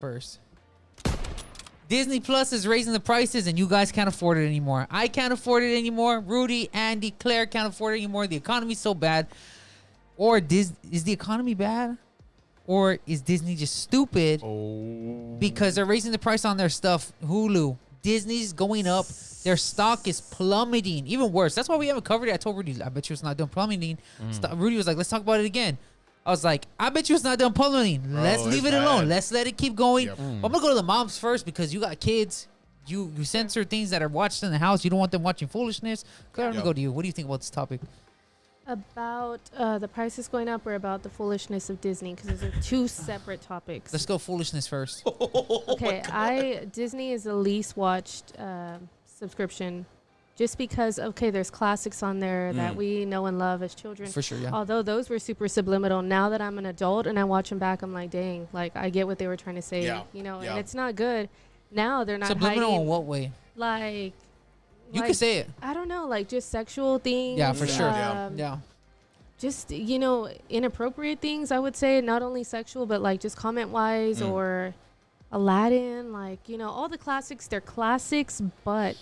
first. Disney Plus is raising the prices and you guys can't afford it anymore. I can't afford it anymore. Rudy, Andy, Claire can't afford it anymore. The economy's so bad. Or is the economy bad? Or is Disney just stupid because they're raising the price on their stuff? Hulu, Disney's going up. Their stock is plummeting. Even worse. That's why we haven't covered it. I told Rudy, I bet you it's not done plummeting. Rudy was like, let's talk about it again. I was like, I bet you it's not done plummeting. Let's leave it alone. Let's let it keep going. Yep. I'm going to go to the moms first because you got kids. You censor things that are watched in the house. You don't want them watching foolishness. Claire, I'm going to go to you. What do you think about this topic? About the prices going up or about the foolishness of Disney? Because those are two separate topics. Let's go foolishness first. Okay, Disney is the least watched subscription just because, there's classics on there that we know and love as children. For sure, yeah. Although those were super subliminal. Now that I'm an adult and I watch them back, I'm like, dang, like I get what they were trying to say, and it's not good. Now they're not subliminal hiding. In what way? Like... You can say it. I don't know, like just sexual things. Yeah, for sure. Yeah. Just, inappropriate things, I would say. Not only sexual, but like just comment-wise or Aladdin. Like, all the classics, they're classics, but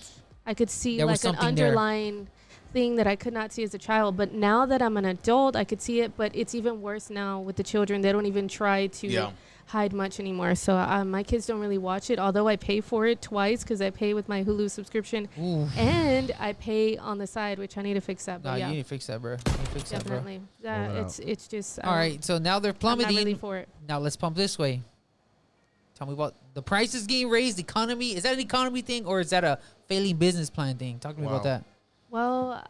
I could see like an underlying thing that I could not see as a child. But now that I'm an adult, I could see it. But it's even worse now with the children. They don't even try to... hide much anymore, so my kids don't really watch it, although I pay for it twice because I pay with my Hulu subscription. And I pay on the side, which I need to fix that. But you need to fix that, bro. Definitely. It's just all right, so now they're plummeting. I'm not really for it. Now let's pump this way. Tell me about the prices getting raised. Economy, is that an economy thing or is that a failing business plan thing? Talk to me about that. Well,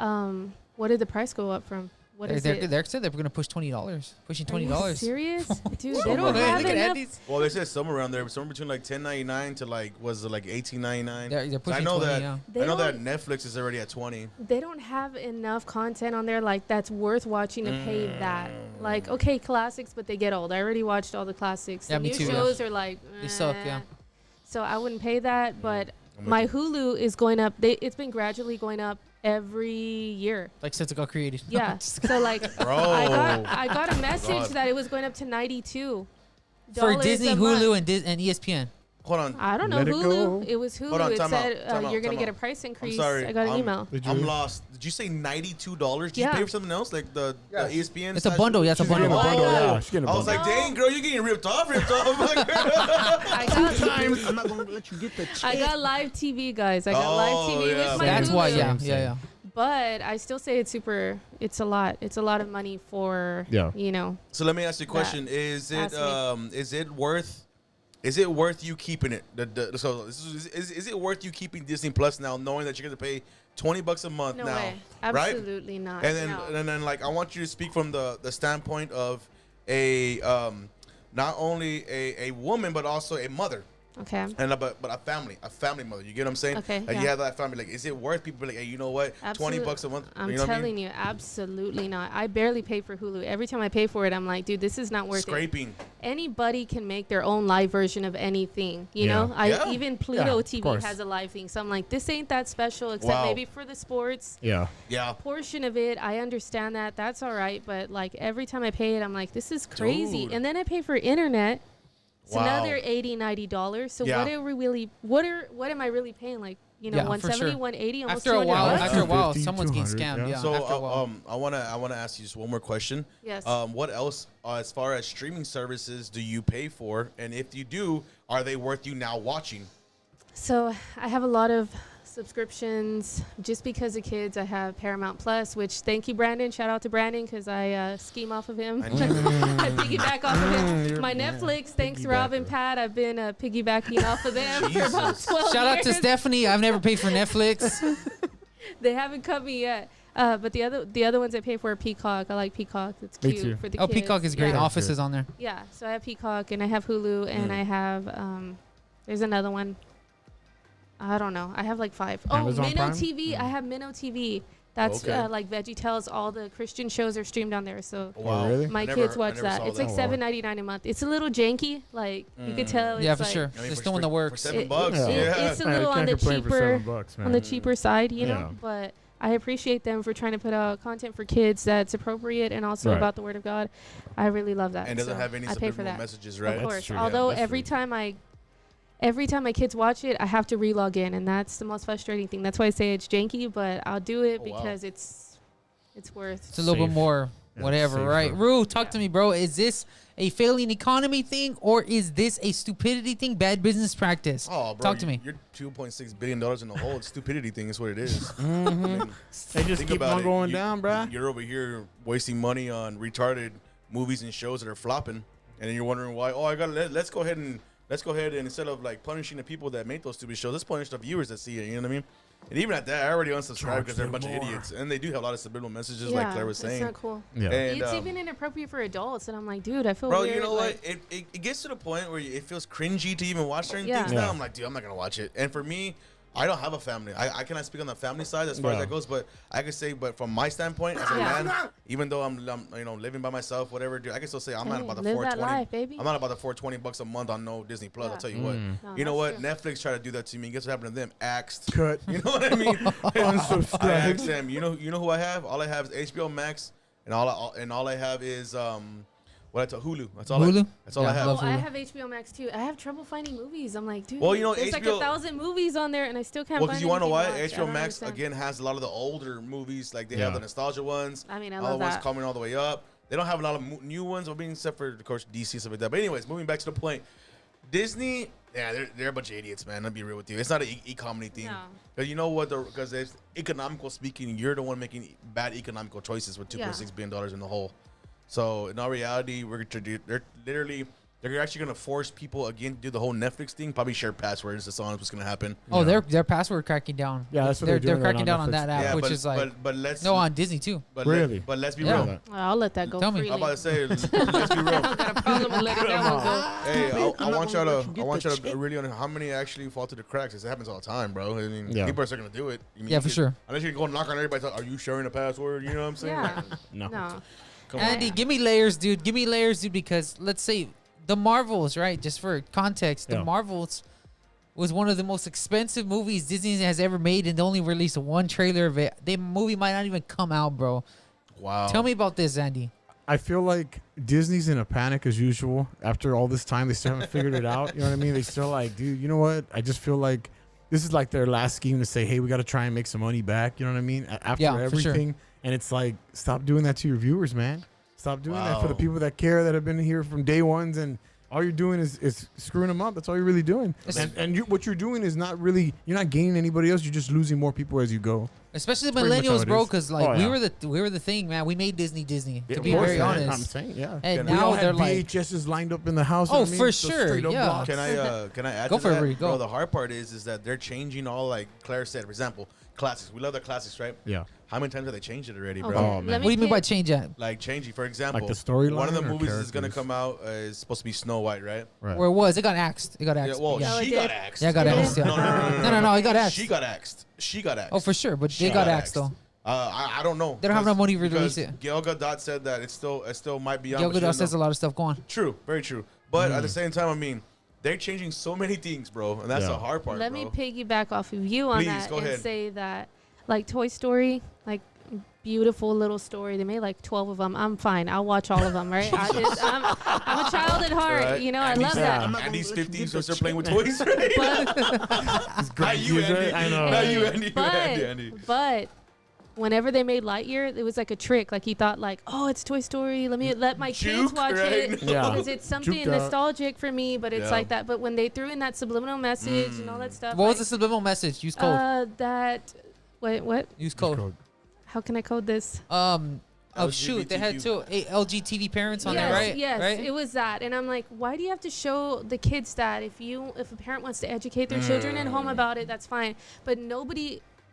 what did the price go up from? What is it? They said they were going to push $20. Pushing $20. Are you serious? Dude, they don't have enough. Well, they said somewhere around there, somewhere between like $10.99 to like, was it like $18.99? They're pushing I know 20, that. I know that Netflix is already at 20. They don't have enough content on there like that's worth watching to pay that. Like, classics, but they get old. I already watched all the classics. Yeah, the me new too, shows are like, they suck, yeah. So I wouldn't pay that, but my Hulu is going up. It's been gradually going up every year, like since it got created. Yeah. So like, I got a message that it was going up to $92 for Disney, Hulu, and ESPN. Hold on. I don't know. Hulu. It was Hulu. On, it said you're going to get a price increase. I'm sorry. I got an email. I'm lost. Did you say $92? Did you pay for something else? Like the ESPN? It's a bundle. Yeah, it's a bundle. I was like, dang, girl, you're getting ripped off. I got live TV, guys. I got live TV with my That's Hulu. why, yeah. But I still say it's a lot. It's a lot of money for, So let me ask you a question. Is it worth you keeping it? Is it worth you keeping Disney Plus now, knowing that you're going to pay $20 a month no now? Way. Absolutely not. And then like I want you to speak from the standpoint of a not only a woman but also a mother. Okay. And but a family mother. You get what I'm saying? Okay. Like you have that family. Like, is it worth people like, hey, you know what? $20 a month. I'm telling you, absolutely not. I barely pay for Hulu. Every time I pay for it, I'm like, dude, this is not worth it. Anybody can make their own live version of anything. You know, even Pluto TV has a live thing. So I'm like, this ain't that special, except maybe for the sports. Yeah. Portion of it, I understand that. That's all right. But like every time I pay it, I'm like, this is crazy. Dude. And then I pay for internet. It's another $80, $90. So what are we really? What am I really paying? Like, 170, 180, almost after $200. a while, someone's getting scammed. Yeah. So I wanna ask you just one more question. Yes. What else, as far as streaming services, do you pay for? And if you do, are they worth you now watching? So I have a lot of subscriptions just because of kids. I have Paramount Plus, which thank you, Brandon. Shout out to Brandon because I scheme off of him. I piggyback off of him. My Netflix, thanks Rob and Pat. I've been piggybacking off of them for about 12 years. Shout out to Stephanie. I've never paid for Netflix. They haven't cut me yet. But the other ones I pay for are Peacock. I like Peacock. It's cute for the kids. Peacock is great. Office is on there. Yeah, so I have Peacock and I have Hulu and I have there's another one. I don't know. I have like 5. Amazon Minnow Prime? TV. I have Minnow TV. That's like VeggieTales. All the Christian shows are streamed on there. So really? my kids watch that. It's like $7.99 a month. It's a little janky. Like you could tell. It's for sure. They're still in the works. For $7. It's a little on the cheaper side, you know. But I appreciate them for trying to put out content for kids that's appropriate and also Right. about the Word of God. I really love that. And doesn't So have any I pay for subliminal that. messages, right? Of course. true, yeah, Although that's every true. time my kids watch it, I have to re-log in, and that's the most frustrating thing. That's why I say it's janky, but I'll do it Oh, wow. because it's worth. It's a little bit Safe. more Yeah, whatever, safer. right? Rue, talk Yeah. to me, bro. Is this a failing economy thing or is this a stupidity thing, bad business practice? Oh, bro, Talk to me. You're $2.6 billion in the hole. It's stupidity thing is what it is. Mm-hmm. I mean, They just think keep about on it. going down, bruh. You're over here wasting money on retarded movies and shows that are flopping, and then you're wondering why. Oh, let's go ahead and instead of like punishing the people that make those stupid shows, let's punish the viewers that see it. You know what I mean? And even at that, I already unsubscribed Charge because they're a them bunch of more. idiots, and they do have a lot of subliminal messages, Yeah, like Claire was saying. it's not cool. Yeah. And, It's even inappropriate for adults, and I'm like, dude, I feel bro, weird. you know like, what? It gets to the point where it feels cringy to even watch certain Yeah. things Yeah. now. I'm like, dude, I'm not gonna watch it. And for me, I don't have a family. I cannot speak on the family side as far as Yeah. that goes, but I can say, but from my standpoint as a Yeah. man, even though I'm living by myself, whatever, dude, I can still say I'm not Hey, about the live that 420. life, baby. I'm not about the $420 a month on no Disney Plus. Yeah. I'll tell you what. Mm. No, You know what? that's Netflix tried to do that to me. Guess what happened to them? Axed. Cut. You know what I mean? I Unsubscribe. asked them. You know who I have? All I have is HBO Max, and all I have is Hulu. That's all. Hulu? That's all Yeah, I have. love Oh, I Hulu. have HBO Max too. I have trouble finding movies. I'm like, dude, Well, you know, there's like HBO 1,000 movies on there, and I still can't Well, find because you want to know why? anything to watch. I HBO don't Max understand. again has a lot of the older movies, like they Yeah. have the nostalgia ones. I mean, I all love the ones that. coming all the way up. They don't have a lot of new ones, except for of course DC and stuff like that. But anyways, moving back to the point, Disney, yeah, they're a bunch of idiots, man. I'll be real with you. It's not an e-comedy thing. No. Because you know what? Because it's economical speaking, you're the one making bad economical choices with $2.6 billion in the hole. So in all reality, they're actually gonna force people again to do the whole Netflix thing. Probably share passwords. That's all what's gonna happen. Oh, Yeah. their password cracking down. Yeah, that's what they're they're doing cracking on down on Netflix. that app, Yeah, which but, is like but let's no on Disney too. But Really? but let's be Yeah. real. I'll let that go Tell me. freely. I'm about to say, let's be real. I don't got a problem with letting that one go. Hey, I I'm not want gonna y'all let to, you get I want the y'all to check. really on how many actually fall through the cracks. 'Cause it happens all the time, bro. I mean, Yeah. people are still gonna do it. I mean, Yeah, you for can- sure. Unless you go knock on everybody's door, are you sharing a password? You know what I'm saying? Yeah. No. No. Come Andy, on. give me layers, dude. Give me layers, dude, because let's say the Marvels, right? Just for context, the Yeah. Marvels was one of the most expensive movies Disney has ever made, and they only released one trailer of it. The movie might not even come out, bro. Wow. Tell me about this, Andy. I feel like Disney's in a panic as usual. After all this time, they still haven't figured it out. You know what I mean? They still like, dude, you know what? I just feel like this is like their last scheme to say, hey, we got to try and make some money back. You know what I mean? After Yeah, for sure. everything. And it's like, stop doing that to your viewers, man. Stop doing that for the Wow. people that care, that have been here from day ones, and all you're doing is screwing them up. That's all you're really doing. And what you're doing is not really, you're not gaining anybody else. You're just losing more people as you go. Especially the pretty much how millennials, it bro, is. because like Oh, we yeah. were the thing, man. We made Disney. Yeah, To of be course, very man. I'm honest, saying, yeah. and We now all they're had like, VHSs lined up in the house. Oh, you know what I mean? for Those sure, straight up yeah. blocks. Can I add Go to for it, that? Rudy, go. Bro, the hard part is that they're changing all, like Claire said, for example, classics. We love the classics, right? Yeah. How many times have they changed it already, bro? Okay, Oh, man. let what do you mean by pick- change that? Like changing, for example, the storyline One of the or movies is gonna characters? come out is supposed to be Snow White, right? Right. Where it was? It got axed. It got Yeah, axed. well, yeah. No, it she did. got axed. Yeah, it got It axed. did. Yeah. No, it got axed. She got axed. She got axed. Oh, for sure, but She they got axed though. I don't know. They don't have enough money to release because it. Gal Gadot said that it still might be on. Gal but she Gadot doesn't says know. a lot of stuff going. True, very true. But at the same time, I mean, they're changing so many things, bro, and that's Yeah. the hard part, Let bro. me piggyback off of you on Please, that go and ahead. say that, like Toy Story, like beautiful little story. They made like 12 of them. I'm fine. I'll watch all of them. Right? I'm a child at heart. Right. You know, I Andy's- love Yeah. that. Andy's 50, so they're playing with toys. Right? But Not you, Andy. I know. Not you, Hey, Andy. but, Andy. but whenever they made Lightyear, it was like a trick. Like he thought, like, oh, it's Toy Story. Let my kids Juke, watch right? it Yeah. because it's something Juked out. nostalgic for me. But it's Yeah. like that. But when they threw in that subliminal message and all that stuff, What was the like, subliminal message? Use code. that what? Use code. How can I code this? Oh shoot, they had two LGTV parents on there, right? Yes, right? it was that. And I'm like, why do you have to show the kids that if a parent wants to educate their children at home about it, that's fine. But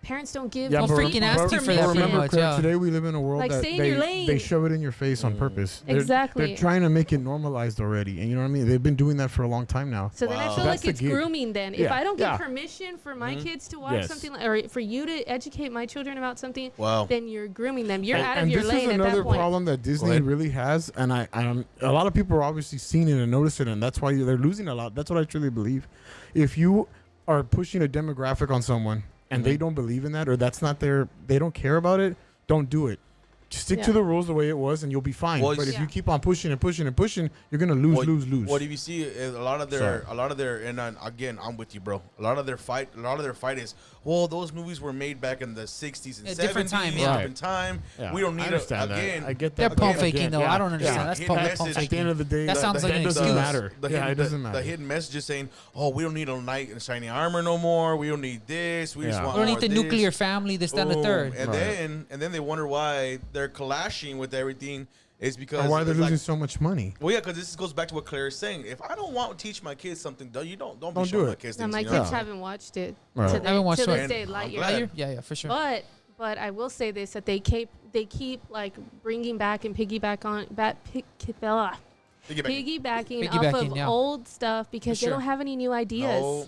parents don't give but people freaking ask you for that permission. pretty much, Claire, yeah. today we live in a world Like, that stay in your lane. they shove it in your face on purpose. Exactly. They're trying to make it normalized already. And you know what I mean? They've been doing that for a long time now. So then I Wow. feel That's like the it's gig. grooming then. If Yeah, I don't get yeah. permission for my kids to watch Yes. something or for you to educate my children about something, Wow. then you're grooming them. You're out of and your this lane is at another that point. problem that Disney ahead. really has, and I'm a lot of people are obviously seeing it and noticing it, and that's why they're losing a lot. That's what I truly believe. If you are pushing a demographic on someone and they don't believe in that, or that's not they don't care about it, don't do it. Just stick to the rules the way it was, and you'll be fine. Well, but if you keep on pushing and pushing and pushing, you're gonna lose. What if you see a lot of their, and again, I'm with you, bro. A lot of their fight is, well, those movies were made back in the 60s and 70s, different time, different time. Yeah. We don't need I get that. They're but pump again, faking though. I don't understand. That's pump message. At the end faking. of the day, That sounds like an doesn't excuse. matter. It doesn't matter. The hidden message is saying, oh, we don't need a knight in shiny armor no more. We don't need this. We just want We don't need more the of this. nuclear family. This, that, and the Boom. third. And then they wonder why they're clashing with everything. Is because Or why they're it's losing so much money. Well, yeah, because this goes back to what Claire is saying. If I don't want to teach my kids something, don't be do showing it. my kids Now things. my you kids know? haven't watched it Right. to, I haven't watched to it. this day, And I'm Lightyear. glad. Yeah, for sure. But I will say this, that they keep like bringing back and piggybacking off Piggybacking, of yeah. old stuff because For they sure. don't have any new ideas. No.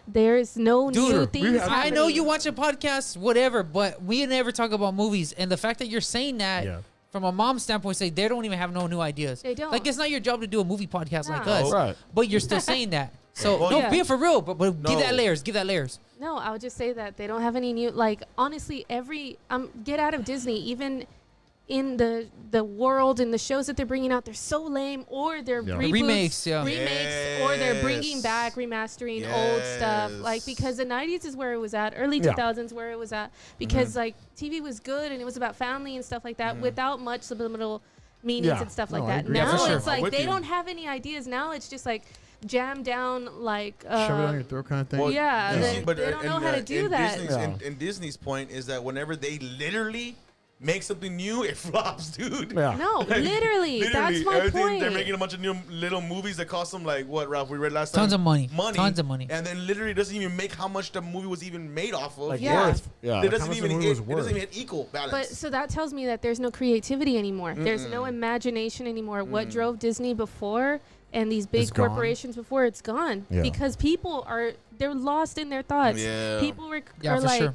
There's no Dude, new we things. I know happening. you watch a podcast, whatever, but we never talk about movies. And the fact that you're saying that from a mom's standpoint, say they don't even have no new ideas. They don't. Like, it's not your job to do a movie podcast like No. us. Right. But you're still saying that. So, Well, no, yeah. be it for real, but give No. that layers. Give that layers. No, I would just say that they don't have any new. Like honestly, get out of Disney. Even in the world and the shows that they're bringing out, they're so lame, or they're reboots, Remakes, yeah. or they're bringing Yes. back remastering old stuff. Like because the 90s is where it was at, early 2000s where it was at, because like TV was good and it was about family and stuff like that without much subliminal meanings Yeah. and stuff No, like I that. agree. Yeah, Now for sure. it's I'm like with they you. don't have any ideas. Now it's just like jam down like Shove it on your throat kind of thing. Well, Yeah, you they- see, but they don't know how to do in that. Disney's, Yeah. in Disney's point is that whenever they literally make something new, it flops, dude. Yeah. no, literally, that's my everything- point. They're making a bunch of new little movies that cost them like what, Ralph? We read last time. Tons of money. Tons of money. And then literally doesn't even make how much the movie was even made off of. Like Yeah. worth. Yeah. It like how doesn't much even the movie hit. was It worth. doesn't even hit equal balance. But so that tells me that there's no creativity anymore. There's no imagination anymore. What drove Disney before and these big It's gone. corporations before, it's gone. Yeah. Because people they're lost in their thoughts. Yeah. People Yeah, are for like sure.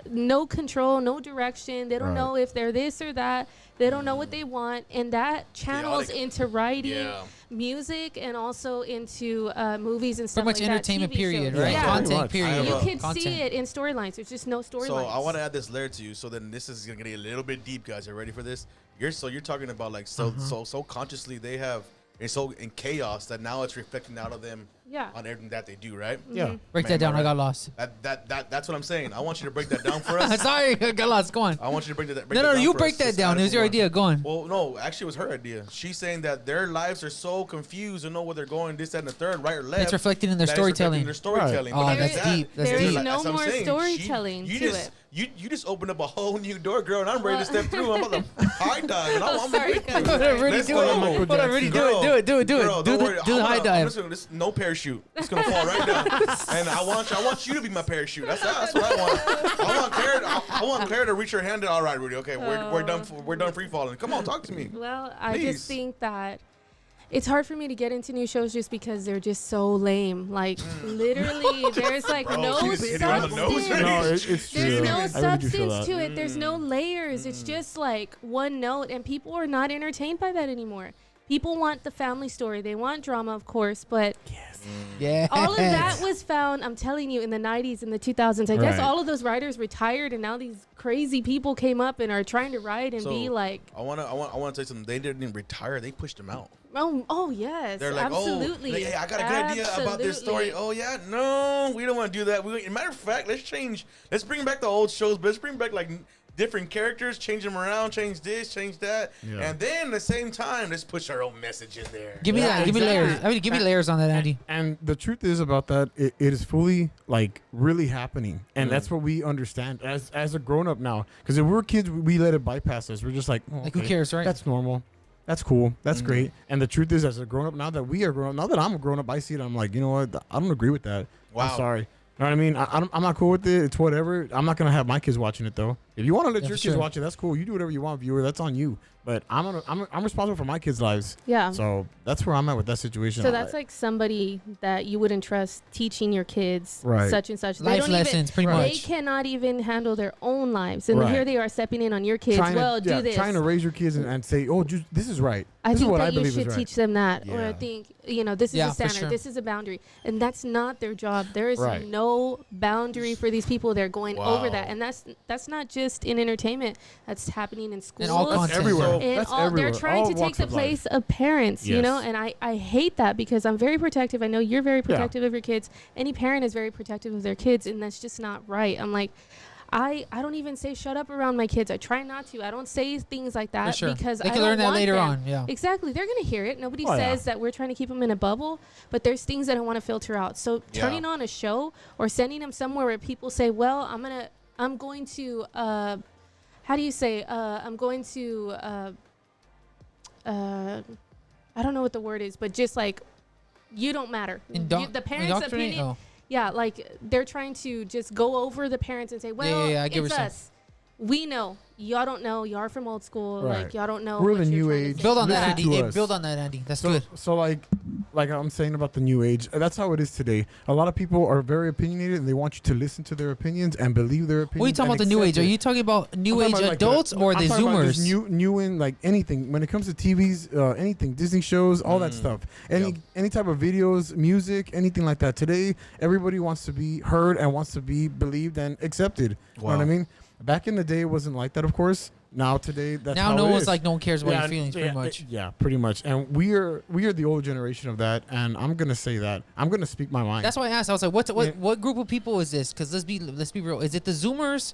no control, no direction. They don't Right. know if they're this or that. They don't know what they want. And that channels Chaotic. into writing, Yeah. music, and also into movies and stuff Pretty much like that, entertainment TV period, shows. right? Yeah. Pretty Content much. period. You I could Content. see it in storylines. There's just no storylines. So I want to add this layer to you. So then this is gonna get a little bit deep, guys. Are you ready for this? You're talking about like so consciously they have it's so in chaos that now it's reflecting out of them Yeah. on everything that they do, right? Yeah. Break Man, that down. am I I got right? lost. That's what I'm saying. I want you to break that down for us. Sorry, I got lost. Go on. I want you to break that. No, you break that down. It was your idea. Go on. Well, no, actually, it was her idea. She's saying that their lives are so confused and know where they're going, this, that, and the third, right or left. It's reflected in their that it's reflecting in storytelling. their storytelling. Right. But Oh, not that's just that, deep. That's There deep. is like, no that's what I'm more saying. storytelling you to just, it. You just opened up a whole new door, girl, and I'm ready to step through. I'm about to high dive, and I'm sorry, with you. guys. Hold on, Rudy, Let's do go. it. Hold on, Rudy, do it. Do it. Girl, Do don't worry. the high dive. This no parachute. It's gonna fall right down. And I want you to be my parachute. That's what I want. I want Claire to reach her hand. All right, Rudy. Okay, we're done. We're done free falling. Come on, talk to me. Well, I Please. just think that it's hard for me to get into new shows just because they're just so lame. Like literally, there's like Bro, no she just hit it on the nose substance. right No, it's true. There's no I really do feel substance that. to it. There's no layers. It's just like one note, and people are not entertained by that anymore. People want the family story. They want drama, of course, but Yeah. all of that was found, I'm telling you, in the 90s and the 2000s. I guess Right. all of those writers retired, and now these crazy people came up and are trying to write and So, be like, I want to say something. They didn't retire. They pushed them out. oh yes, They're like, absolutely. oh, hey, I got a good idea about this story. Absolutely. Oh yeah, no, we don't want to do that. Matter of fact, let's bring back the old shows, but let's bring back like different characters, change them around, change this, change that, Yeah. and then at the same time, let's push our own message in there. Give me Yeah, that. Give me exactly. layers. I mean, give me layers on that, Andy. And the truth is about that, it is fully like really happening, and that's what we understand as a grown up now. Because if we were kids, we let it bypass us. We're just like, oh, Like, who okay, cares, right? That's normal. That's cool. That's great. And the truth is, as a grown up, now that we are grown up, now that I'm a grown up, I see it. I'm like, you know what? I don't agree with that. Wow. I'm sorry. You know what I mean? I'm not cool with it. It's whatever. I'm not gonna have my kids watching it though. If you want to let Yeah, your for kids sure. watch it, that's cool. You do whatever you want, viewer. That's on you. But I'm responsible for my kids' lives. Yeah. So that's where I'm at with that situation. So that's like somebody that you wouldn't trust teaching your kids Right. such and such. Life lessons, pretty They much. cannot even handle their own lives, and Right. here they are stepping in on your kids. Do this. Trying to raise your kids and say, oh, this is right. I This is think what that I you believe should is right. teach them that, or I Yeah. think this is Yeah, a for standard, sure. this is a boundary, and that's not their job. There is Right. no boundary for these people. They're going over that, and that's not just in entertainment. That's happening in schools. all That's content. everywhere. So- And That's all, everywhere. they're trying All to take walks the of life. place of parents, Yes. and I hate that because I'm very protective. I know you're very protective of your kids. Any parent is very protective of their kids, and that's just not right. I'm like, I don't even say shut up around my kids. I try not to. I don't say things like that For sure. because They I can don't learn that want later them. on. Yeah. Exactly. They're going to hear it. Nobody Oh, yeah. says that we're trying to keep them in a bubble, but there's things that I want to filter out. So Yeah. turning on a show or sending them somewhere where people say, well, I'm going to, how do you say, I'm going to, I don't know what the word is, but just like, you don't matter. The parents' Indoctrinate? opinion. Oh. Yeah, like they're trying to just go over the parents and say, well, yeah, I get what it's you're saying. us. We know. Y'all don't know. Y'all are from old school. Right. Like, y'all don't know. We're what the you're new trying to age. say. Build on that, Listen Andy. to Hey, us. build on that, Andy. That's So, good. so like I'm saying about the new age, that's how it is today. A lot of people are very opinionated and they want you to listen to their opinions and believe their opinions. What are you talking and about the new age? accept Are it. you talking about new I'm age talking about, like, adults or I'm the talking about just Zoomers? new in like anything when it comes to TVs, anything, Disney shows, all that stuff. Any type of videos, music, anything like that. Today, everybody wants to be heard and wants to be believed and accepted. You know what I Wow. mean? Back in the day, it wasn't like that, of course. Now today, that's Now how no it one's is. like, no one cares about your feelings, pretty much. Yeah, pretty much. And we are the old generation of that. And I'm gonna say that I'm gonna speak my mind. That's why I asked. I was like, what group of people is this? Because let's be real. Is it the Zoomers,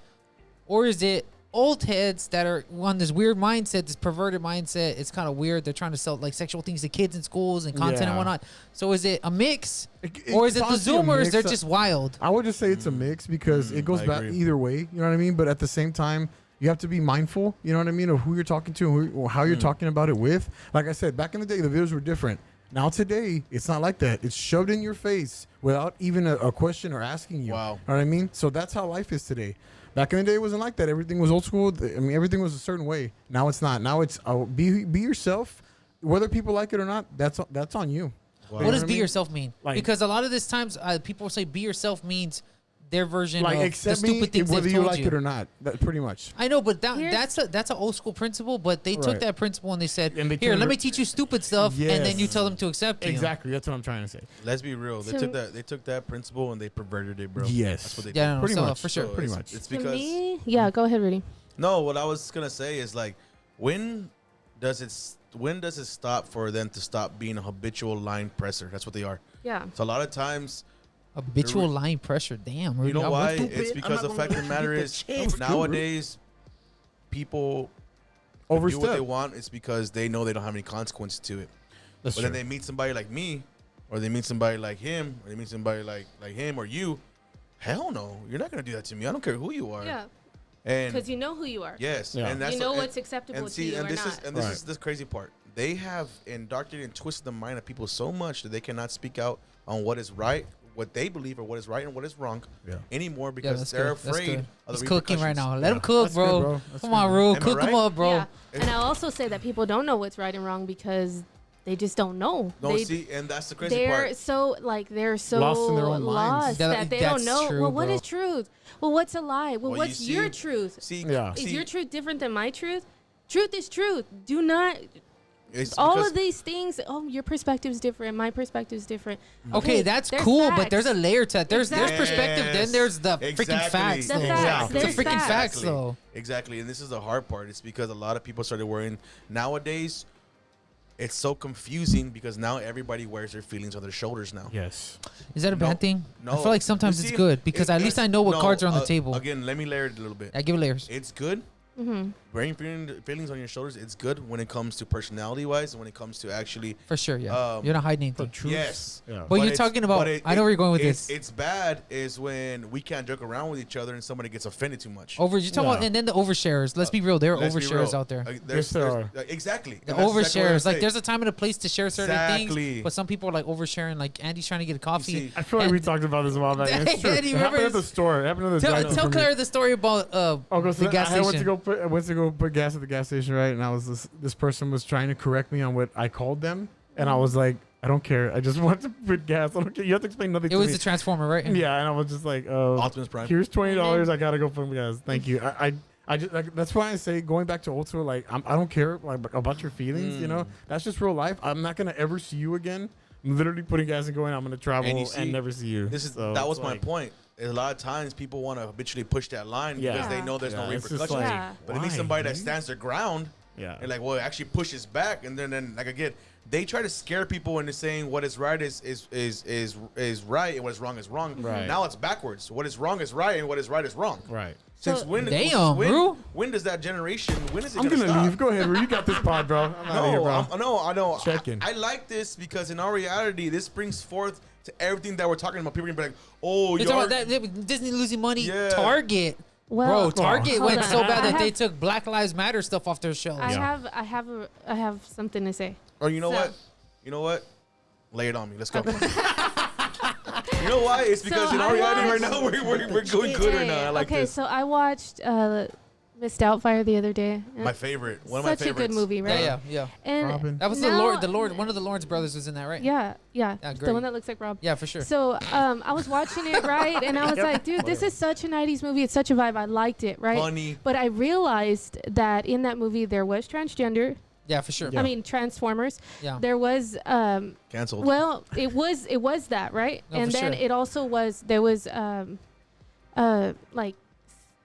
or is it old heads that are on this weird mindset, this perverted mindset? It's kind of weird. They're trying to sell like sexual things to kids in schools and content and Yeah. whatnot. So is it a mix, It- or is it's it the honestly a Zoomers? mix. They're just wild. I would just say it's a mix because it goes I back agree. either way. You know what I mean? But at the same time, you have to be mindful. You know what I mean? Of who you're talking to and or how you're talking about it with. Like I said, back in the day, the videos were different. Now today, it's not like that. It's shoved in your face without even a question or asking you. Wow. You know what I mean? So that's how life is today. Back in the day, it wasn't like that. Everything was old school. I mean, everything was a certain way. Now it's not. Now it's be yourself. Whether people like it or not, that's on you. Wow. You What know does be I mean? yourself mean? Like- Because a lot of this times people say be yourself means their version Like of the accept me stupid things whether they've you told like you. it or not. That pretty much. I know, but Here's- that's an old school principle. But they took Right. that principle and they said, And they "Here, turned let it- me teach you stupid stuff," and then you Yes. tell them to accept you. Exactly. That's what I'm trying to say. Let's be real. They To- took that principle and they perverted it, bro. Yes. That's what they did. Yeah, no, Pretty so, much. for sure. So pretty it's- much. It's To because me, yeah, go ahead, Rudy. no. What I was gonna say is like, when does it stop for them to stop being a habitual line presser? That's what they are. Yeah. So a lot of times, Habitual line pressure. Damn. you Rudy, know I'm why? stupid. It's I'm because not the gonna fact of the matter is nowadays people do what they Overstep. want. It's because they know they don't have any consequences to it. That's But true. then they meet somebody like me, or they meet somebody like him, or they meet somebody like him or you. Hell no, you're not gonna do that to me. I don't care who you are. Yeah. And Because you know who you are. yes, Yeah. and that's You know and- what's acceptable and to see, you and or this not. is and this Right. is the crazy part. They have indoctrinated and twisted the mind of people so much that they cannot speak out on what is right, what they believe, or what is right and what is wrong Yeah. anymore Yeah, because that's they're good. That's afraid good. of He's the cooking right repercussions. now. Let him cook, That's good, bro. bro. That's Come good, on, bro. Ru. Am I Cook him right? up, bro. Yeah. And I also say that people don't know what's right and wrong because they just don't know. No, they, see, and that's the crazy they're part. so they're so Lost in their own minds. lost that they don't That's know. true, Well, what bro. is truth? Well, what's a lie? Well, Well, you what's your see- truth? See, Yeah. Is see, your truth different than my truth? Truth is truth. Do not. it's All because- of these things. Oh, your perspective is different. My perspective is different. Okay, that's there's cool, but facts. there's a layer to that. There's Exactly. perspective, then there's the freaking Exactly. facts. The though. facts. The There's freaking facts. facts, though. Exactly, and this is the hard part. It's because a lot of people started worrying. Nowadays, it's so confusing because now everybody wears their feelings on their shoulders now. Yes. Is that a No, bad thing? No, I feel like sometimes You it's see, good because at least I know what no, cards are on the table. Again, let me layer it a little bit. I give it layers. It's good, wearing feelings on your shoulders, it's good when it comes to personality wise and when it comes to actually. For sure, yeah. You're not hiding anything. Truth. Yes. Yeah. But you're talking about. I know where you're going with this. It's bad is when we can't joke around with each other and somebody gets offended too much. You're talking about, and then the oversharers. Let's be real. There are oversharers out there. There's, exactly. The And that's exactly what overshares. I Like, say. there's a time and a place to share certain Exactly. things. But some people are like oversharing. Like, Andy's trying to get a coffee. see, I feel like we talked about this a while back. and It's true. Eddie, It happened remember at the store. It happened at the drive-thru Tell for me. Claire the story about So the gas I went station. to go put gas at the gas station, right? And I was this person was trying to correct me on what I called them, and I was like, I don't care. I just want to put gas. I don't care. You have to explain nothing It to was me. the Transformer, right? Yeah, and I was just like, Optimus Prime. here's $20. I gotta go put gas. Thank you. I just like, that's why I say going back to old school. Like I don't care like about your feelings. You know, that's just real life. I'm not gonna ever see you again. I'm literally putting gas and going. I'm gonna travel and never see you. That was my point. A lot of times people want to habitually push that line because they know there's no it's just repercussions. like, But it needs why, somebody that dude? stands their ground. Yeah. And like, well, it actually pushes back, and then like again, they try to scare people into saying what is right is right and what is wrong is wrong. Right. Now it's backwards. What is wrong is right and what is right is wrong. Right. Since So- when? Bro. When does that generation? When is it? I'm gonna stop? leave. Go ahead, Ru. You got this pod, bro. I'm out of here, bro. I know. Checking. I like this because in our reality, this brings forth to everything that we're talking about. People are gonna be like, "Oh, You're talking about that Disney losing money. Yeah. Target. Well, Bro, Target hold went on. so bad I that they have- took Black Lives Matter stuff off their shelves. I have something to say. Or you know So- what? You know what? Lay it on me. Let's go. You know why? It's because So in our I reality right watched- now, we're going good right now. I like okay, this. so I watched Miss Doubtfire the other day. My favorite. One of my Such a favorites. good movie, right? Yeah. And Robin. That was now- the Lord. One of the Lawrence brothers was in that, right? Yeah, Yeah, the great. one that looks like Rob. Yeah, for sure. So I was watching it, right? And I was like, dude, this is such a 90s movie. It's such a vibe. I liked it, right? Funny. But I realized that in that movie there was transgender. Yeah, for sure. Yeah. I mean, Transformers. Yeah. There was Canceled. well, it was that, right? No, and for then sure. it also was there was like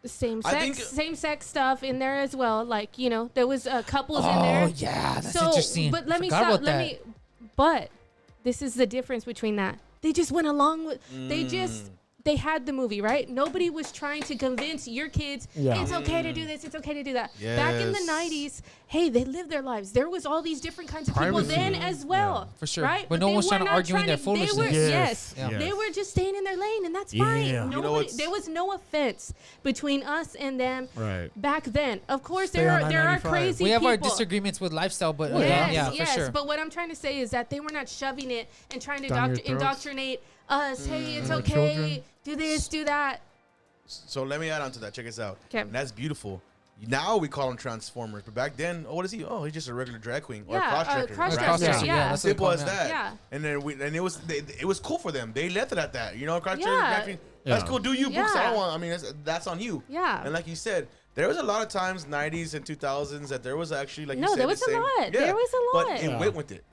same I think- sex stuff in there as well. Like, you know, there was couples in Oh there. yeah, that's So, interesting. but let me Forgot stop. about that. But this is the difference between that. They just went along with. They had the movie, right? Nobody was trying to convince your kids Yeah. it's okay to do this, it's okay to do that. Back in the Yes. 90s, hey, they lived their lives. There was all these different kinds of Privacy. people then as well. For sure. Right? But no they one's were trying to not argue in their they were, foolishness. yes. Yeah. They were just staying in their lane, and that's Yeah. fine. You know Nobody, what's- there was no offense between us and them Right. back then. Of course, Stay there on are 995. crazy We have our people. disagreements with lifestyle, but Yes, yeah, yes. for sure. But what I'm trying to say is that they were not shoving it and trying to Down your throats. indoctrinate us. Hey, it's Our okay. children. Do this, do that. So let me add on to that. Check this out. 'Kay. And that's beautiful. Now we call them Transformers, but back then, what is he? Oh, he's just a regular drag queen or Yeah, cross-dresser. cross-dresser, Cross-dresser, yeah. that's what they Simple call as them, yeah. that. Yeah. And then it was cool for them. They left it at that. You know, cross-dresser, Yeah. drag queen. That's Yeah. cool. Do you books? I Yeah. don't want. I mean, that's on you. Yeah. And like you said, there was a lot of times, 90s and 2000s, that there was actually like you No, said, there the was a same- lot. There was a lot. But it Yeah. went with it.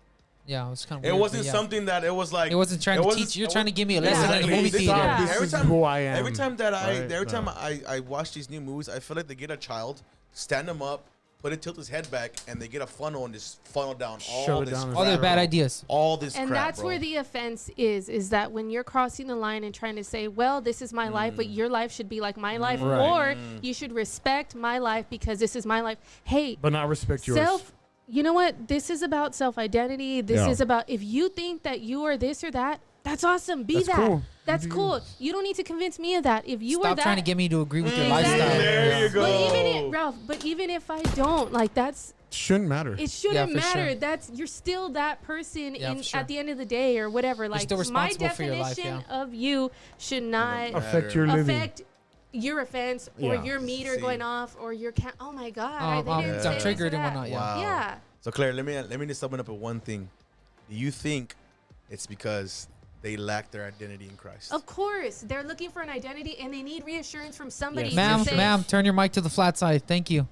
Yeah, it was kind of. It wasn't something that it was like. It wasn't trying to teach. You're trying to give me a lesson Yeah. in the movie This- theater. Yeah. This Every is time- who I am. Every time that Right? every time No. I watch these new movies, I feel like they get a child, stand him up, put it, tilt his head back, and they get a funnel and just funnel down all Shove it this down his All their crap, bad bro. ideas. All this And crap, that's bro. where the offense is that when you're crossing the line and trying to say, well, this is my life, but your life should be like my life, Right. or you should respect my life because this is my life. Hey, But not respect yours. you know what? This is about self-identity. This Yeah. is about if you think that you are this or that, that's awesome. Be That's that. cool. That's You do cool. You don't need to convince me of that. If you are Stop that, trying to get me to agree with your Exactly. lifestyle. There you go. But even if I don't, like Shouldn't matter. it shouldn't for matter. sure. That's you're still that person Yeah, for sure. at the end of the day or whatever. Like still my responsible for your life, definition of you should not Affect your living. affect your offense or Yeah. your meter See. going off or your oh my god, they didn't I'm say this or triggered and that. whatnot. Yeah. Wow. Yeah. So Claire, let me just sum it up with one thing. Do you think it's because they lack their identity in Christ? Of course, they're looking for an identity and they need reassurance from somebody. Yes. to Ma'am, say, ma'am, turn your mic to the flat side. Thank you.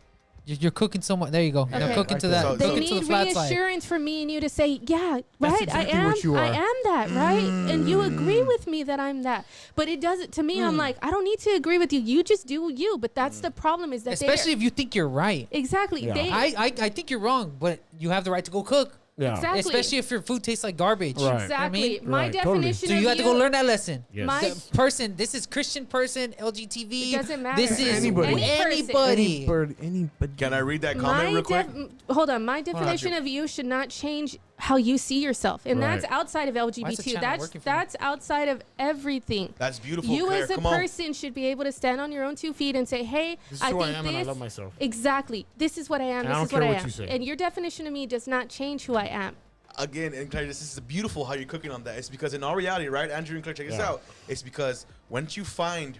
You're cooking so much. There you go. Now Okay. cooking to Like that. that. They Cooking to the need flat side. reassurance from me and you to say, yeah, right, exactly I am. what you I are. am that, right? And you agree with me that I'm that. But it doesn't. To me, I'm like, I don't need to agree with you. You just do you. But that's the problem is that Especially if you think you're right. exactly. Yeah. They I think you're wrong, but you have the right to go cook. Yeah. Exactly. Especially if your food tastes like garbage. Right. You know what I Exactly. mean? My Right, totally. definition So of you have to go learn that lesson. Yes. My- The person, this is Christian person, LGTV. It doesn't matter. This is Anybody. anybody. Anybody. Can I read that comment real quick? Hold on. My definition of you should not change how you see yourself, and Right. that's outside of Why is the LGBT. channel That's working for me? that's outside of everything. That's beautiful. You Claire. as a Come on. person should be able to stand on your own 2 feet and say, "Hey, This is I who think I am this and I love myself." exactly. This is what I am. And I This don't is what care I what am." you say. And your definition of me does not change who I am. Again, and Claire, this is beautiful how you're cooking on that. It's because in all reality, right, Andrew and Claire, check this Yeah. out. It's because once you find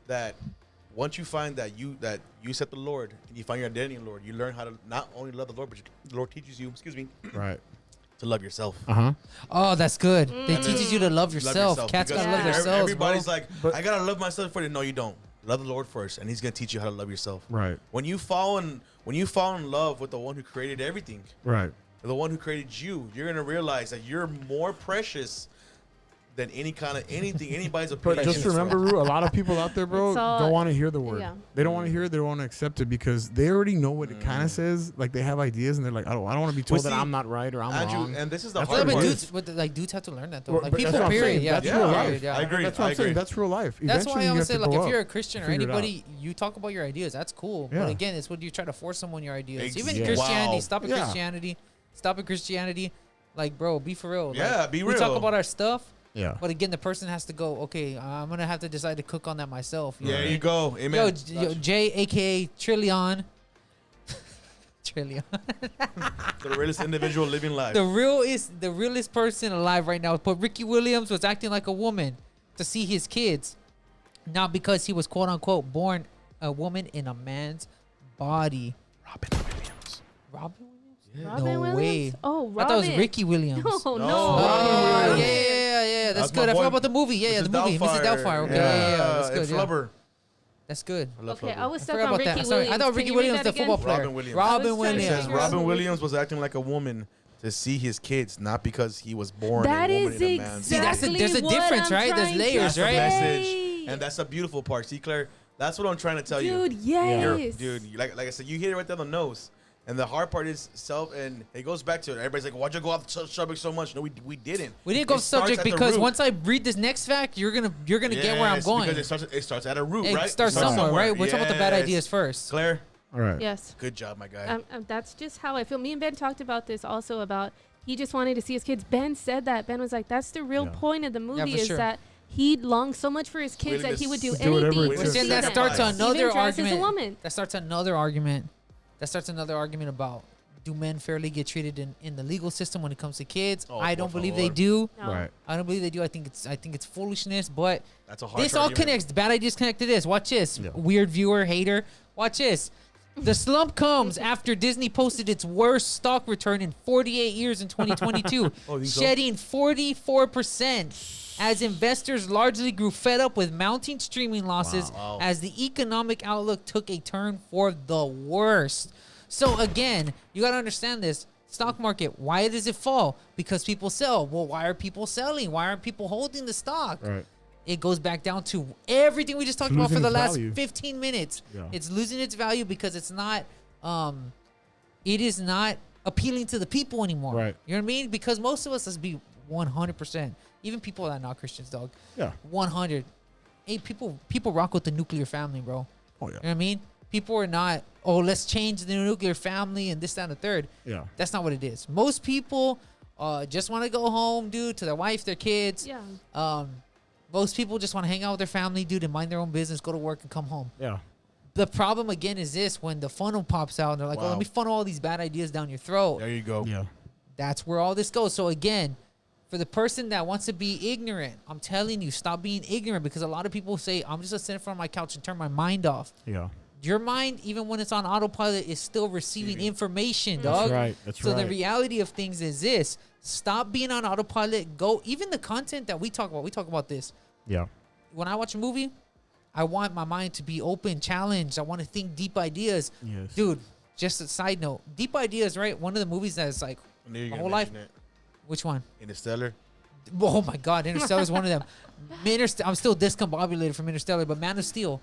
that you set the Lord and you find your identity in the Lord, you learn how to not only love the Lord, but the Lord teaches you, Right. to love yourself. Oh, that's good. It teaches you to love yourself. Cats because gotta love Yeah. themselves, everybody's bro. like, But- I gotta love myself for it. No, you don't. Love the Lord first, and He's gonna teach you how to love yourself. Right. When you fall in love with the one who created everything, Right. the one who created you, you're gonna realize that you're more precious than anything anybody's opinion. But just remember, Ru, a lot of people out there, bro, It's all- don't want to hear the word. yeah. They don't want to hear it. They don't want to accept it because they already know what it kind of says. Like they have ideas and they're like, I don't want to be told see, that I'm not right or I'm Andrew, wrong. and this is the That's Yeah, hard but part. dudes have to learn that though. Well, Like but that's people, what I'm period. saying. Yeah, That's real period, life. yeah. I agree. That's what I'm saying. That's real life. That's why Eventually, I you would have say, to like, grow if you're a up, Christian or figure it out. anybody, you talk about your ideas. That's cool. Yeah. But again, it's when you try to force someone your ideas. Even Yeah. Christianity, Wow. stop at Yeah. Christianity. Stop at Christianity. Like, bro, be for real. Yeah, Like, be We talk real. about our stuff. Yeah. But again, the person has to go, okay, I'm going to have to decide to cook on that myself. You know There what I you mean? go. Amen. Yo, Jay, a.k.a. Trillion. Trillion. The realest individual living life. The realest person alive right now. But Ricky Williams was acting like a woman to see his kids. Not because he was, quote unquote, born a woman in a man's body. Robin Williams. Robin Williams? Robin No Williams? way. Oh, Robin. I thought it was Ricky Williams. No, No. no. Robin Oh, Williams. yeah. That's That's good. my I forgot boy, about the movie. Yeah, the movie. Mrs. Doubtfire. Okay, yeah. That's good. And Yeah. Flubber. That's good. I love Okay, Flubber. I was I stuck forgot on about Ricky that. Sorry, Williams. I thought Can Ricky you read Williams, that the again? football player. Robin Williams. Robin I was trying to It Williams. says figure out Robin who- Williams was acting like a woman to see his kids, not because he was born That a woman is in a man's See, that's exactly there's a what difference, I'm right? There's trying to layers, That's the right? message, say. and that's the beautiful part. See, Claire, that's what I'm trying to tell Dude, you. yes. Dude, like I said, you hit it right there on the nose. And the hard part is and it goes back to it. Everybody's like, why'd you go off the subject so much? No, we didn't. We didn't go It starts subject at the because root. once I read this next fact, you're gonna get where I'm Yes, going. Because it starts at a root, It right? starts somewhere, right? We're talking about the bad Yes. ideas first. Claire, All right. Yes. good job, my guy. That's just how I feel. Me and Ben talked about this also about he just wanted to see his kids. Ben said that. Ben was like, that's the real Yeah. point of the movie for is sure. that he longed so much for his kids that he would do Willingness to do whatever anything it to takes. see Then that them. starts Sacrifice. another Even dressed as a argument. woman. That starts another argument. About do men fairly get treated in the legal system when it comes to kids? Oh, I por don't believe they favor. do. No. Right. I don't believe they do. I think it's foolishness. But That's a hard this all argument. connects. Bad ideas connect to this. Watch this. Yeah. Weird viewer, hater. Watch this. The slump comes after Disney posted its worst stock return in 48 years in 2022, Oh, you think so? shedding 44% as investors largely grew fed up with mounting streaming losses Wow. as the economic outlook took a turn for the worst. So again, you got to understand this. Stock market, why does it fall? Because people sell. Well, why are people selling? Why aren't people holding the stock? Right. It goes back down to everything we just talked It's about for losing the its last value. 15 minutes. Yeah. It's losing its value because it's not it is not appealing to the people anymore. Right. You know what I mean? Because most of us, let's be 100%, even people that are not Christians, dog. Yeah. 100. Hey, people rock with the nuclear family, bro. Oh yeah. You know what I mean? People are not, oh, let's change the nuclear family and this, that, and the third. Yeah. That's not what it is. Most people just want to go home, dude, to their wife, their kids. Yeah. Most people just want to hang out with their family, dude, and mind their own business, go to work and come home. Yeah. The problem, again, is this. When the funnel pops out and they're like, oh, Wow. let me funnel all these bad ideas down your throat. There you go. Yeah. That's where all this goes. So, again, for the person that wants to be ignorant, I'm telling you, stop being ignorant, because a lot of people say, I'm just going to sit in front of my couch and turn my mind off. Yeah. Your mind, even when it's on autopilot, is still receiving information, That's dog. right. That's So right. the reality of things is this. Stop being on autopilot. Go. Even the content that we talk about this. Yeah. When I watch a movie, I want my mind to be open, challenged. I want to think deep ideas. Yes. Dude, just a side note. Deep Ideas, right? One of the movies that's like, I knew you were My gonna whole life- mention which one? it. Interstellar. Oh my God, Interstellar is one of them. I'm still discombobulated from Interstellar, but Man of Steel.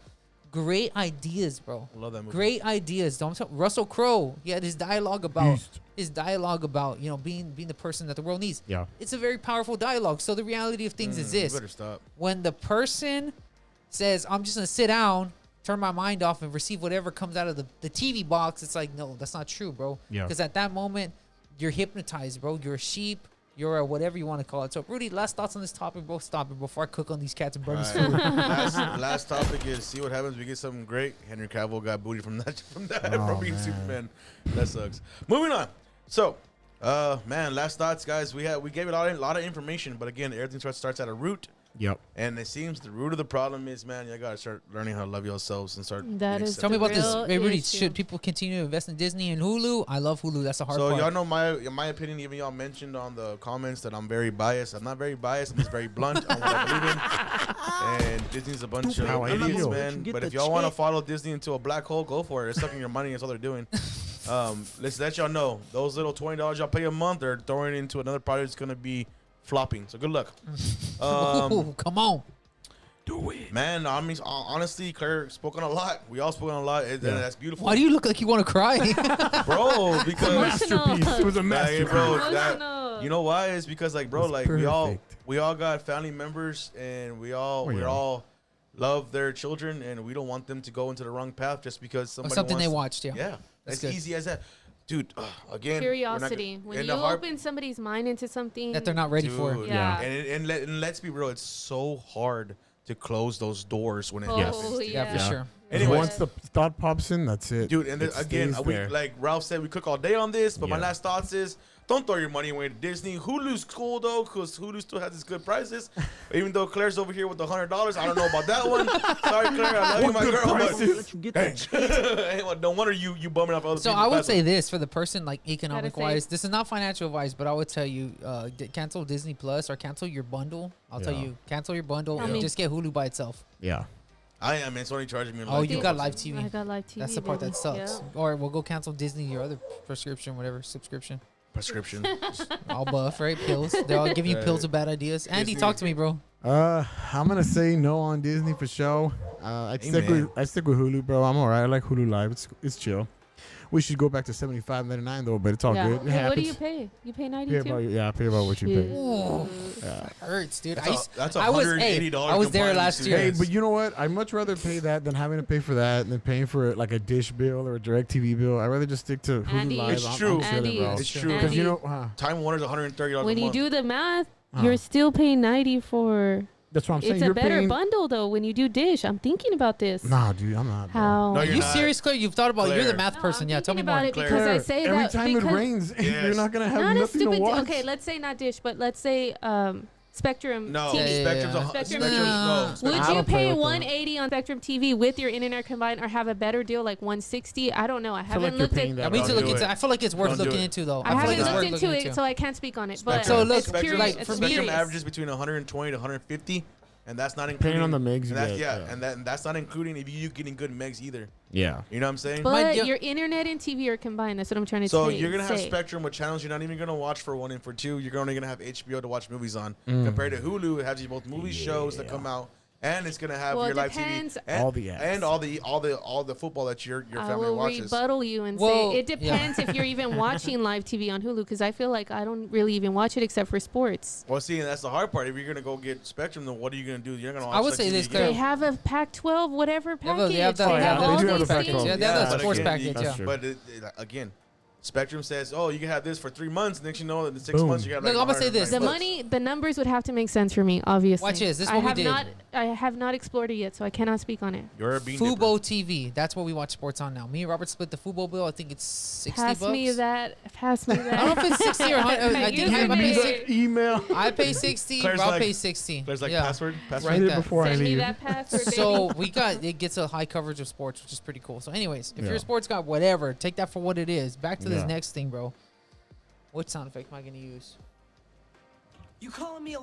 great ideas, bro. I love that movie. Great ideas. Don't tell Russell Crowe. He had his dialogue about Beast. being the person that the world needs. Yeah. It's a very powerful dialogue. So the reality of things is You this: better stop. when the person says, "I'm just gonna sit down, turn my mind off, and receive whatever comes out of the TV box," it's like, no, that's not true, bro. Yeah. Because at that moment, you're hypnotized, bro. You're a sheep. You're a whatever you want to call it. So, Rudy, last thoughts on this topic, bro. Stop it before I cook on these cats and burn this All food. right. last topic is see what happens. We get something great. Henry Cavill got booty from Oh, being man. Superman. That sucks. Moving on. So, man, last thoughts, guys. We gave it a lot of information, but again, everything starts at a root. Yep. And it seems the root of the problem is, man, you gotta start learning how to love yourselves and start. That being is Tell me accepting. about this. real Hey, Rudy, issue. should people continue to invest in Disney and Hulu? I love Hulu. That's the hard So part. y'all know my opinion. Even y'all mentioned on the comments that I'm very biased. I'm not very biased. I'm just very blunt on what I believe in. And Disney's a bunch of How I idiots, feel. man. But if y'all want to follow Disney into a black hole, go for it. They're sucking your money. That's all they're doing. Let's let y'all know those little $20 y'all pay a month, they're throwing it into another product that's gonna be flopping. So good luck. Ooh, come on. Do it. Man, I mean, honestly, Claire spoke on a lot. We all spoke on a lot. And Yeah. that's beautiful. Why do you look like you want to cry? Bro, because Masterpiece. It was a Like, masterpiece. bro, Emotional. you know why? It's because like, bro, It's like perfect. we all got family members, and we all love their children, and we don't want them to go into the wrong path just because somebody Something they wants. watched, yeah. Yeah, That's as good. easy as that, dude. Again, Curiosity. When in you the heart- open somebody's mind into something That they're not ready for. Dude, Yeah. and let's be real, it's so hard to close those doors when it Oh, happens. Yeah, for Yeah. sure. Anyways. Once the thought pops in, that's it. Dude, and then, It again, stays we, there. like Ralph said, we cook all day on this, but my Yeah. last thoughts is don't throw your money away to Disney. Hulu's cool, though, because Hulu still has its good prices. Even though Claire's over here with the $100, I don't know about that one. Sorry, Claire, I love you, What my good girl, prices? but hey, well, no wonder you bumming off other So people. I would say this for the person like economic Gotta wise. save. This is not financial advice, but I would tell you cancel Disney Plus or cancel your bundle. I'll tell Yeah. you cancel your bundle Tell and me. just get Hulu by itself. Yeah. I am, man. It's only charging me. Oh, like you $12. got live TV. I got live TV. That's the part baby. that sucks. Yeah. Or we'll go cancel Disney, your other prescription, whatever subscription. prescription. All buff, right? Pills. They're all giving you Right. pills of bad ideas. Andy, Disney- talk to me, bro. I'm gonna say no on Disney for sure. I stick Amen. with Hulu, bro. I'm alright. I like Hulu Live. It's chill. We should go back to $75.99 though, but it's all Yeah. good. It Hey, what do happens. you pay? You pay Pay 92? about, yeah, pay about what you pay. Ooh, Yeah. hurts, dude. That's I was, $180 I was there combined, last dude. year. Hey, but you know what? I'd much rather pay that than having to pay for that and then paying for like a dish bill or a direct TV bill. I'd rather just stick to Hulu Andy. Live. It's I'm true. chilling, Andy. bro. It's true. Because you Andy. know, Time Warner's $130 When a you month. do the math, Huh. you're still paying 90 for. that's what I'm saying. It's a You're better paying. bundle though when you do Dish. I'm thinking about this. Nah, dude, I'm not. bro. How? No, Are you're you not. serious, Claire? You've thought about it. You're the Claire. math No, person. I'm Yeah, tell me thinking more. about it Claire. because I say Every that time it because rains, Yes. you're not gonna have not a nothing to stupid. watch. Okay, let's say not Dish, but let's say Spectrum No, TV. Yeah, Spectrum's yeah. a Spectrum Spectrum's TV. no. Would Spectrum's- I you don't play pay with them. 180 on Spectrum TV with your internet combined, or have a better deal like 160? I don't know. I I feel haven't like you're looked paying at. that. I need to Don't look do into. it. I feel like it's worth Don't do looking it. into, though. I feel like haven't it's looked worth into looking it, so I can't speak on it. But So look, it's Spectrum, curious. like, It's for me- Spectrum curious. averages between 120 to 150, and that's not including Depending on the megs you and that's, get, yeah, yeah. and that's not including if you getting good megs either. Yeah. You know what I'm saying? But deal- your internet and TV are combined. That's what I'm trying to So say. you're gonna have Spectrum with channels you're not even gonna watch for one and for two. You're only gonna have HBO to watch movies on. Compared to Hulu, it has you both movie shows that come out, and it's gonna have Well, your it live depends. TV and All the ads. and all the football that your I family will watches. rebuttal you and Well, say it depends if you're even watching live TV on Hulu, because I feel like I don't really even watch it except for sports. Well, see, and that's the hard part. If you're gonna go get Spectrum, then what are you gonna do? You're not gonna watch. I would that say TV this, again. Claire. They have a Pac-12 whatever have package. they have that- They Oh, have yeah, all they do have these the things. Pac-12. Yeah, they have Yeah, that but sports again, package. that's Yeah. true. But again, Spectrum says, "Oh, you can have this for 3 months." Next, you know, in 6 Boom. months, you got. Look, Like I'm gonna say this. The money, the numbers would have to make sense for me, obviously. Watch this. This is I what we have did. not, I have not explored it yet, so I cannot speak on it. You're a bean Fubo dipper. TV. That's what we watch sports on now. Me and Robert split the Fubo bill. I think it's 60 Pass bucks. me that. Pass me that. I don't know if it's 60 or 100. I You think I can pay do six- it. Email. I pay 60. Claire's Rob like- pays 60. There's like yeah. password. Right Write it there. before I Send me leave. that password, baby. So it gets a high coverage of sports, which is pretty cool. So, anyways, if Yeah. your sports got whatever, take that for what it is. Back to this Yeah. next thing, bro. What sound effect am I gonna use? You calling me a